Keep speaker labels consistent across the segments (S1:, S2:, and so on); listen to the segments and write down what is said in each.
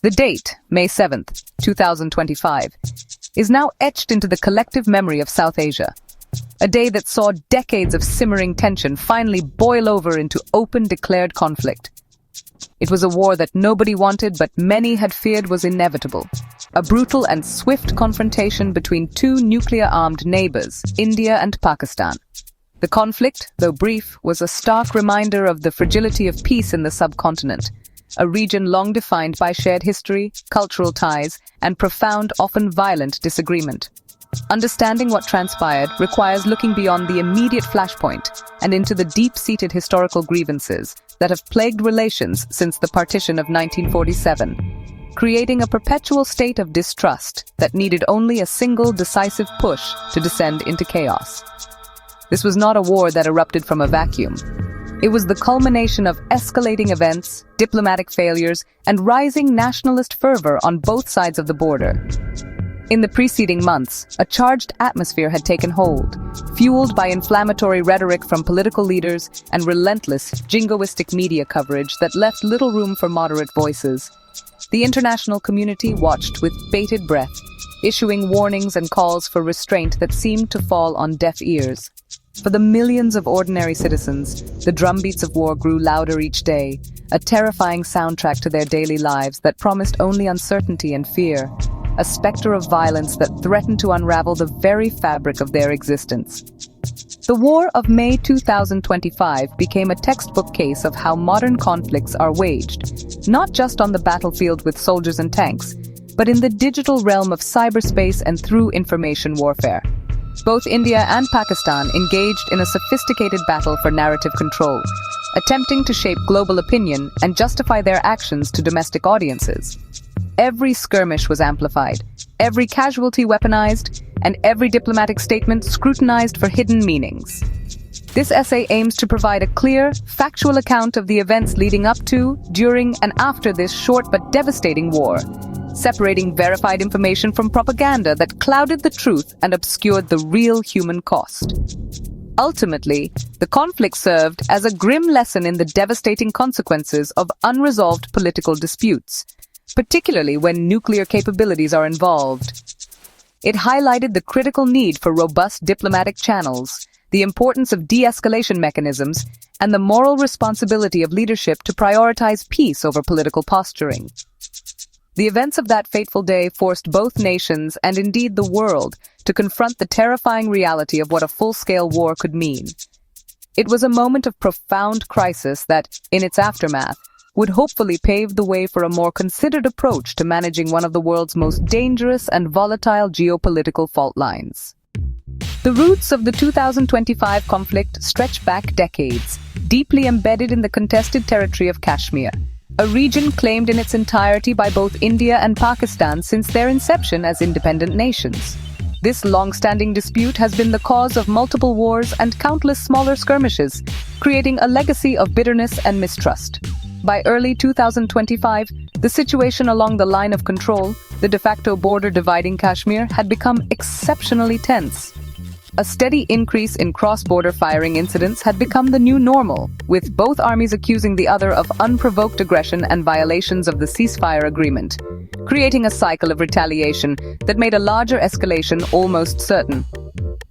S1: The date, May 7th, 2025, is now etched into the collective memory of South Asia. A day that saw decades of simmering tension finally boil over into open declared conflict. It was a war that nobody wanted but many had feared was inevitable. A brutal and swift confrontation between two nuclear-armed neighbors, India and Pakistan. The conflict, though brief, was a stark reminder of the fragility of peace in the subcontinent, a region long defined by shared history, cultural ties, and profound, often violent disagreement. Understanding what transpired requires looking beyond the immediate flashpoint and into the deep-seated historical grievances that have plagued relations since the partition of 1947, creating a perpetual state of distrust that needed only a single decisive push to descend into chaos. This was not a war that erupted from a vacuum. It was the culmination of escalating events, diplomatic failures, and rising nationalist fervor on both sides of the border. In the preceding months, a charged atmosphere had taken hold, fueled by inflammatory rhetoric from political leaders and relentless, jingoistic media coverage that left little room for moderate voices. The international community watched with bated breath, issuing warnings and calls for restraint that seemed to fall on deaf ears. For the millions of ordinary citizens, the drumbeats of war grew louder each day, a terrifying soundtrack to their daily lives that promised only uncertainty and fear, a specter of violence that threatened to unravel the very fabric of their existence. The War of May 2025 became a textbook case of how modern conflicts are waged, not just on the battlefield with soldiers and tanks, but in the digital realm of cyberspace and through information warfare. Both India and Pakistan engaged in a sophisticated battle for narrative control, attempting to shape global opinion and justify their actions to domestic audiences. Every skirmish was amplified, every casualty weaponized, and every diplomatic statement scrutinized for hidden meanings. This essay aims to provide a clear, factual account of the events leading up to, during, and after this short but devastating war, separating verified information from propaganda that clouded the truth and obscured the real human cost. Ultimately, the conflict served as a grim lesson in the devastating consequences of unresolved political disputes, particularly when nuclear capabilities are involved. It highlighted the critical need for robust diplomatic channels, the importance of de-escalation mechanisms, and the moral responsibility of leadership to prioritize peace over political posturing. The events of that fateful day forced both nations, and indeed the world, to confront the terrifying reality of what a full-scale war could mean. It was a moment of profound crisis that, in its aftermath, would hopefully pave the way for a more considered approach to managing one of the world's most dangerous and volatile geopolitical fault lines. The roots of the 2025 conflict stretch back decades, deeply embedded in the contested territory of Kashmir, a region claimed in its entirety by both India and Pakistan since their inception as independent nations. This long-standing dispute has been the cause of multiple wars and countless smaller skirmishes, creating a legacy of bitterness and mistrust. By early 2025, the situation along the line of control, the de facto border dividing Kashmir, had become exceptionally tense. A steady increase in cross-border firing incidents had become the new normal, with both armies accusing the other of unprovoked aggression and violations of the ceasefire agreement, creating a cycle of retaliation that made a larger escalation almost certain.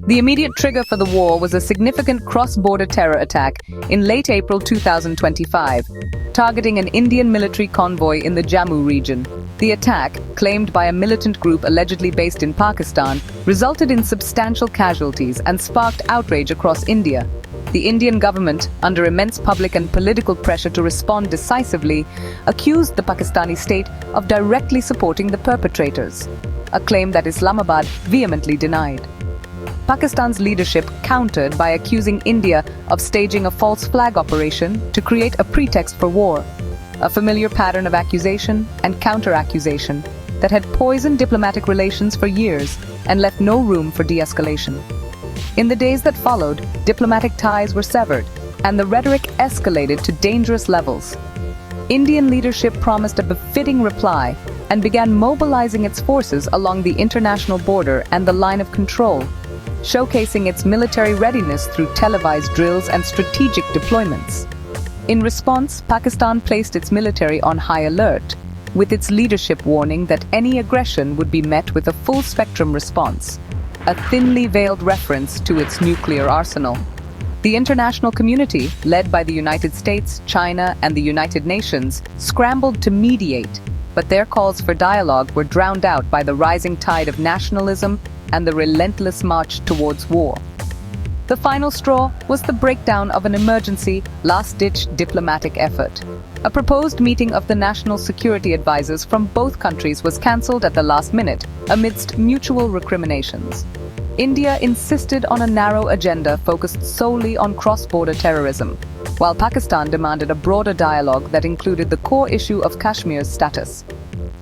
S1: The immediate trigger for the war was a significant cross-border terror attack in late April 2025, targeting an Indian military convoy in the Jammu region. The attack, claimed by a militant group allegedly based in Pakistan, resulted in substantial casualties and sparked outrage across India. The Indian government, under immense public and political pressure to respond decisively, accused the Pakistani state of directly supporting the perpetrators, a claim that Islamabad vehemently denied. Pakistan's leadership countered by accusing India of staging a false flag operation to create a pretext for war, a familiar pattern of accusation and counter-accusation that had poisoned diplomatic relations for years and left no room for de-escalation. In the days that followed, diplomatic ties were severed, and the rhetoric escalated to dangerous levels. Indian leadership promised a befitting reply and began mobilizing its forces along the international border and the line of control, showcasing its military readiness through televised drills and strategic deployments. In response, Pakistan placed its military on high alert, with its leadership warning that any aggression would be met with a full-spectrum response, a thinly veiled reference to its nuclear arsenal. The international community, led by the United States, China, and the United Nations, scrambled to mediate, but their calls for dialogue were drowned out by the rising tide of nationalism and the relentless march towards war. The final straw was the breakdown of an emergency, last-ditch diplomatic effort. A proposed meeting of the national security advisors from both countries was cancelled at the last minute, amidst mutual recriminations. India insisted on a narrow agenda focused solely on cross-border terrorism, while Pakistan demanded a broader dialogue that included the core issue of Kashmir's status.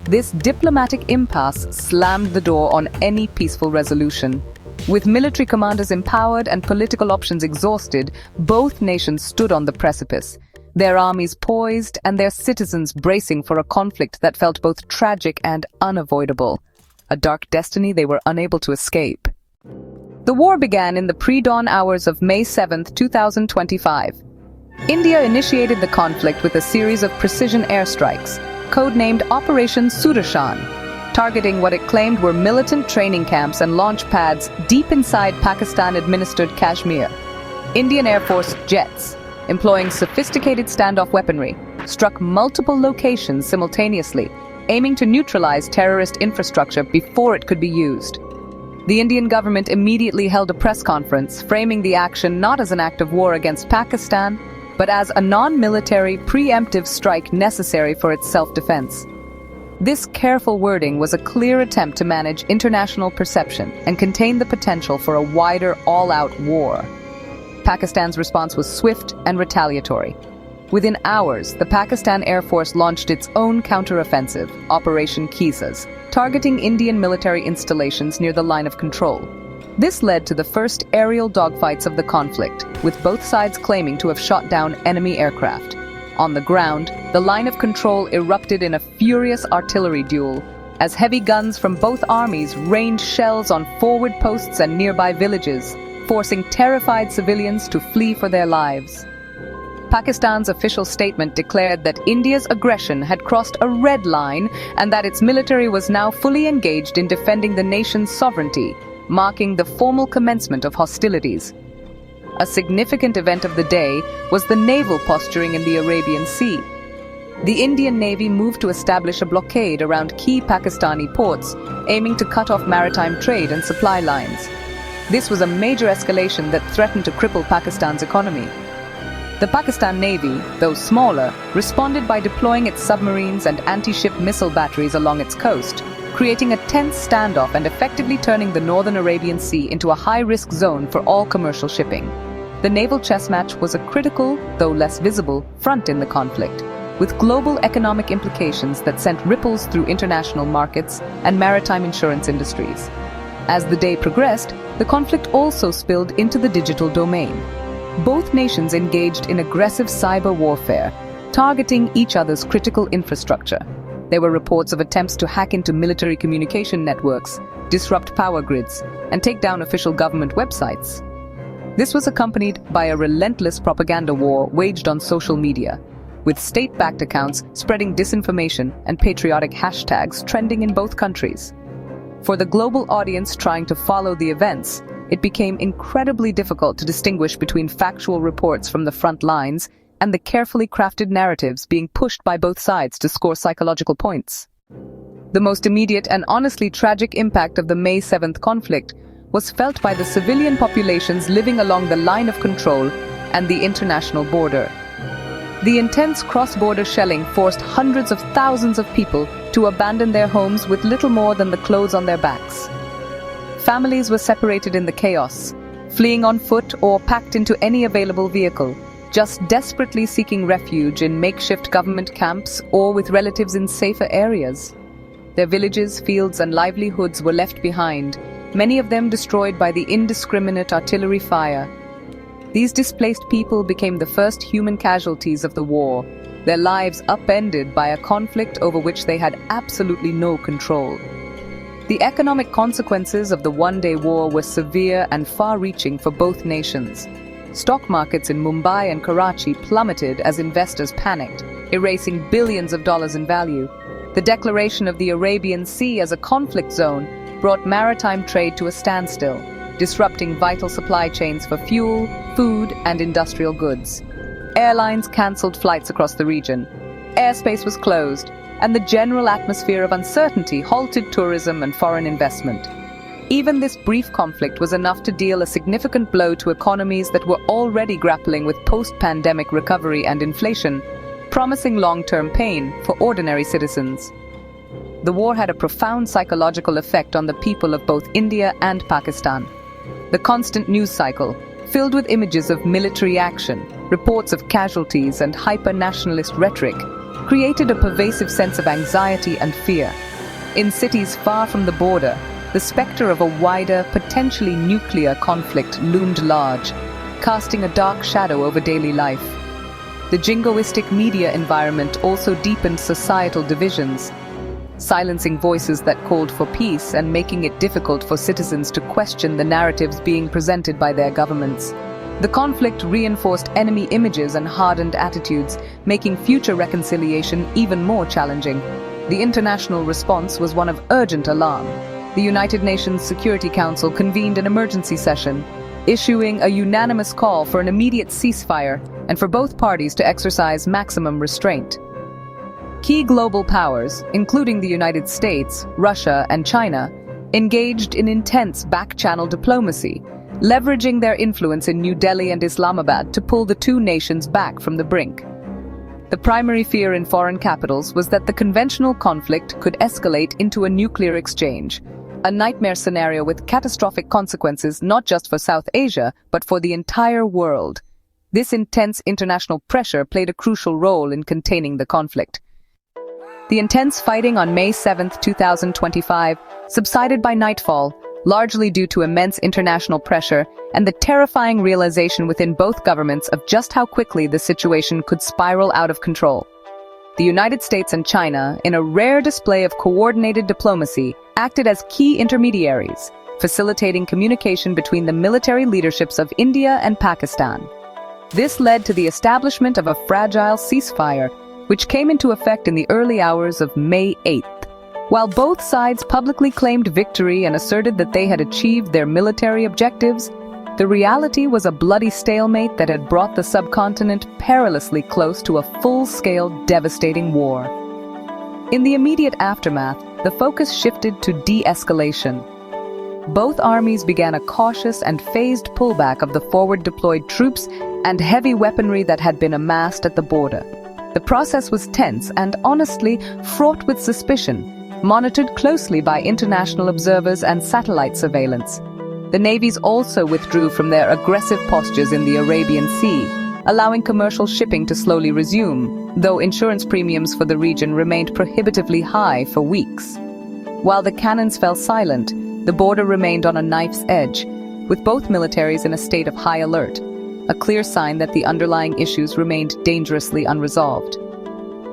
S1: This diplomatic impasse slammed the door on any peaceful resolution. With military commanders empowered and political options exhausted, both nations stood on the precipice, their armies poised and their citizens bracing for a conflict that felt both tragic and unavoidable, a dark destiny they were unable to escape. The war began in the pre-dawn hours of May 7, 2025. India initiated the conflict with a series of precision airstrikes, codenamed Operation Sudarshan, targeting what it claimed were militant training camps and launch pads deep inside Pakistan-administered Kashmir. Indian Air Force jets, employing sophisticated standoff weaponry, struck multiple locations simultaneously, aiming to neutralize terrorist infrastructure before it could be used. The Indian government immediately held a press conference, framing the action not as an act of war against Pakistan, but as a non-military, preemptive strike necessary for its self-defense. This careful wording was a clear attempt to manage international perception and contain the potential for a wider, all-out war. Pakistan's response was swift and retaliatory. Within hours, the Pakistan Air Force launched its own counter-offensive, Operation Kisas, targeting Indian military installations near the line of control. This led to the first aerial dogfights of the conflict, with both sides claiming to have shot down enemy aircraft. On the ground, the line of control erupted in a furious artillery duel, as heavy guns from both armies rained shells on forward posts and nearby villages, forcing terrified civilians to flee for their lives. Pakistan's official statement declared that India's aggression had crossed a red line and that its military was now fully engaged in defending the nation's sovereignty, marking the formal commencement of hostilities. A significant event of the day was the naval posturing in the Arabian Sea. The Indian Navy moved to establish a blockade around key Pakistani ports, aiming to cut off maritime trade and supply lines. This was a major escalation that threatened to cripple Pakistan's economy. The Pakistan Navy, though smaller, responded by deploying its submarines and anti-ship missile batteries along its coast, creating a tense standoff and effectively turning the northern Arabian Sea into a high-risk zone for all commercial shipping. The naval chess match was a critical, though less visible, front in the conflict, with global economic implications that sent ripples through international markets and maritime insurance industries. As the day progressed, the conflict also spilled into the digital domain. Both nations engaged in aggressive cyber warfare, targeting each other's critical infrastructure. There were reports of attempts to hack into military communication networks, disrupt power grids, and take down official government websites. This was accompanied by a relentless propaganda war waged on social media, with state-backed accounts spreading disinformation and patriotic hashtags trending in both countries. For the global audience trying to follow the events, it became incredibly difficult to distinguish between factual reports from the front lines and the carefully crafted narratives being pushed by both sides to score psychological points. The most immediate and honestly tragic impact of the May 7th conflict was felt by the civilian populations living along the line of control and the international border. The intense cross-border shelling forced hundreds of thousands of people to abandon their homes with little more than the clothes on their backs. Families were separated in the chaos, fleeing on foot or packed into any available vehicle, just desperately seeking refuge in makeshift government camps or with relatives in safer areas. Their villages, fields, and livelihoods were left behind, many of them destroyed by the indiscriminate artillery fire. These displaced people became the first human casualties of the war, their lives upended by a conflict over which they had absolutely no control. The economic consequences of the one-day war were severe and far-reaching for both nations. Stock markets in Mumbai and Karachi plummeted as investors panicked, erasing billions of dollars in value. The declaration of the Arabian Sea as a conflict zone brought maritime trade to a standstill, disrupting vital supply chains for fuel, food, and industrial goods. Airlines cancelled flights across the region. Airspace was closed, and the general atmosphere of uncertainty halted tourism and foreign investment. Even this brief conflict was enough to deal a significant blow to economies that were already grappling with post-pandemic recovery and inflation, promising long-term pain for ordinary citizens. The war had a profound psychological effect on the people of both India and Pakistan. The constant news cycle, filled with images of military action, reports of casualties, and hyper-nationalist rhetoric, created a pervasive sense of anxiety and fear. In cities far from the border, the specter of a wider, potentially nuclear conflict loomed large, casting a dark shadow over daily life. The jingoistic media environment also deepened societal divisions, silencing voices that called for peace and making it difficult for citizens to question the narratives being presented by their governments. The conflict reinforced enemy images and hardened attitudes, making future reconciliation even more challenging. The international response was one of urgent alarm. The United Nations Security Council convened an emergency session, issuing a unanimous call for an immediate ceasefire and for both parties to exercise maximum restraint. Key global powers, including the United States, Russia, and China, engaged in intense back-channel diplomacy, leveraging their influence in New Delhi and Islamabad to pull the two nations back from the brink. The primary fear in foreign capitals was that the conventional conflict could escalate into a nuclear exchange, a nightmare scenario with catastrophic consequences not just for South Asia, but for the entire world. This intense international pressure played a crucial role in containing the conflict. The intense fighting on May 7, 2025, subsided by nightfall, largely due to immense international pressure and the terrifying realization within both governments of just how quickly the situation could spiral out of control. The United States and China, in a rare display of coordinated diplomacy, acted as key intermediaries, facilitating communication between the military leaderships of India and Pakistan. This led to the establishment of a fragile ceasefire, which came into effect in the early hours of May 8th. While both sides publicly claimed victory and asserted that they had achieved their military objectives, the reality was a bloody stalemate that had brought the subcontinent perilously close to a full-scale, devastating war. In the immediate aftermath, the focus shifted to de-escalation. Both armies began a cautious and phased pullback of the forward-deployed troops and heavy weaponry that had been amassed at the border. The process was tense and, honestly, fraught with suspicion, monitored closely by international observers and satellite surveillance. The navies also withdrew from their aggressive postures in the Arabian Sea, allowing commercial shipping to slowly resume, though insurance premiums for the region remained prohibitively high for weeks. While the cannons fell silent, the border remained on a knife's edge, with both militaries in a state of high alert, a clear sign that the underlying issues remained dangerously unresolved.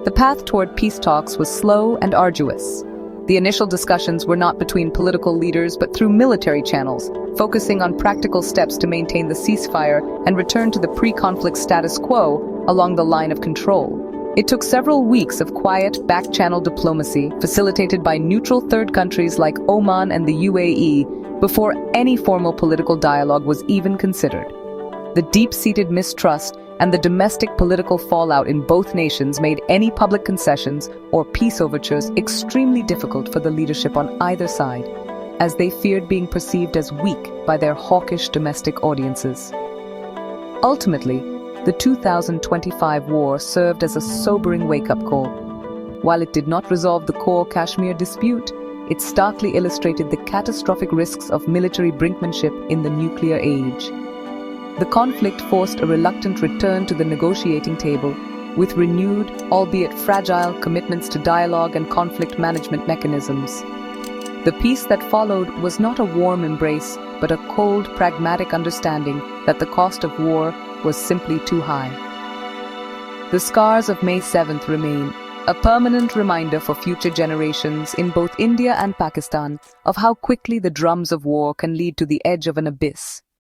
S1: The path toward peace talks was slow and arduous. The initial discussions were not between political leaders but through military channels, focusing on practical steps to maintain the ceasefire and return to the pre-conflict status quo along the line of control. It took several weeks of quiet, back-channel diplomacy, facilitated by neutral third countries like Oman and the UAE, before any formal political dialogue was even considered. The deep-seated mistrust and the domestic political fallout in both nations made any public concessions or peace overtures extremely difficult for the leadership on either side, as they feared being perceived as weak by their hawkish domestic audiences. Ultimately, the 2025 war served as a sobering wake-up call. While it did not resolve the core Kashmir dispute, it starkly illustrated the catastrophic risks of military brinkmanship in the nuclear age. The conflict forced a reluctant return to the negotiating table, with renewed, albeit fragile, commitments to dialogue and conflict management mechanisms. The peace that followed was not a warm embrace, but a cold, pragmatic understanding that the cost of war was simply too high. The scars of May 7th remain, a permanent reminder for future generations in both India and Pakistan of how quickly the drums of war can lead to the edge of an abyss.